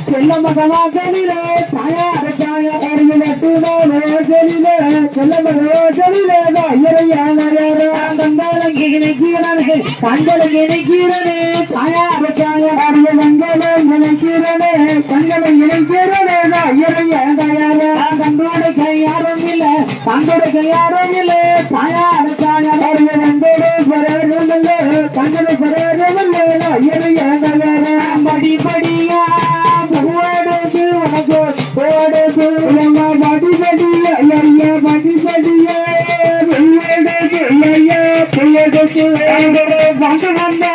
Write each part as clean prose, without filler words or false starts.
செல்ல மகவாசலிலே தாயார தாயாரிலே செல்ல மகவாசலிலே கண்களுக்கு இணைக்கிறனே கண்களுக்கு இணைக்கிறனே தாயார தாயாரிய கண்களை இணைக்கிறனே கண்களை இணைக்கிறனே கண்டோடு கையாரும் இல்லை கண்டோடு கையாரும் இல்லை தாயார தாயாரிய கண்டோடு பரவில்லை கண்களை பரவில்லை படி படியா ஓடுது உனக்கு ஓடுது படி படியா ஐயா படி படியா ஐயா பிள்ளைக்கு வந்து வந்த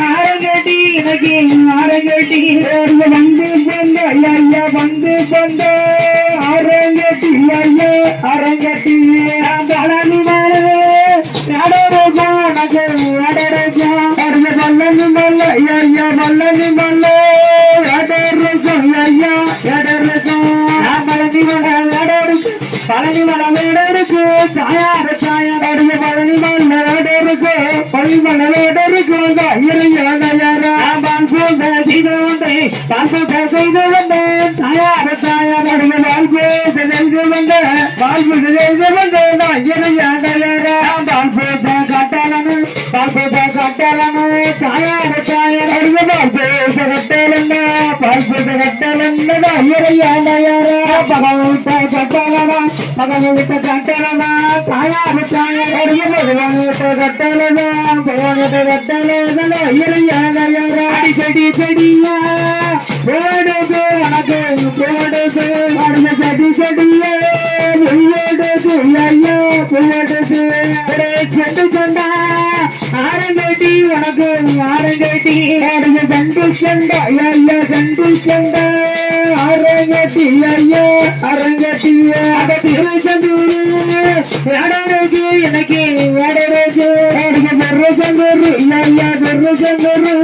ஆரங்கட்டி எனக்கு ஆரங்கட்டி வந்து சொந்த ஐயா வந்து சொந்த ஆரங்கட்டி ஐயா அரங்கட்டி பழனி மேலே நடருக்கும் உனக்கு நடருக்கும் பல்லனி மல்ல ஐயா பல்லனி மல்ல எடருக்கும் ஐயா எடருக்கும் பழனி மலை எடருக்கு பழனி மலை எடருக்கு சாயார சாயாரிய பழனி மலை எடருக்கு பழிமலை எடருக்கு செய்து வந்தேன் செய்து வந்தேன் சாயார சாயாரிய வாழ்வு செய்து வந்தேன் வாழ்வு செய்து வந்தேன் வாழ்வு கட்டளனு வாழ்வு கட்டளனு சாயார சாயாரிய வாழ்வு கட்டளன்னு வாழ்வு கட்டளன்னு பகவந்த கட்டளனா பகவந்த கட்டளனா சாயார சாயாரிய பகவந்த கட்டளனா பகவந்த கட்டளனா செடி செடியா ஓடுது உனக்கு ஓடுது அடுத்த செடி செடியே வெள்ளோடுது ஐயா வெள்ளோடுது செண்டு சொண்டா ஆரங்கட்டி உனக்கு ஆரங்கட்டி அடுத்த சண்டு சண்டா ஐயா சண்டு சண்டா அரங்கட்டி ஐயா அரங்கட்டி சந்தூரு எடருக்கு எனக்கு எடருக்கு அடுத்த பெரு சந்தூரு ஐயா பெரு சந்தூரு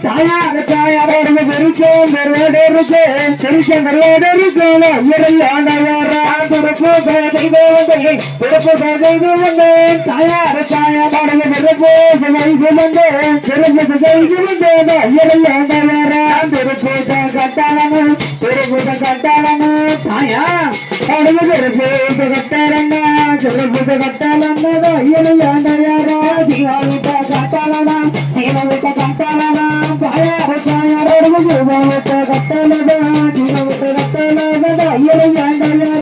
தாயார தாயாரோட கட்டாளனு தாயா கட்டாளன்னா கட்டாளனா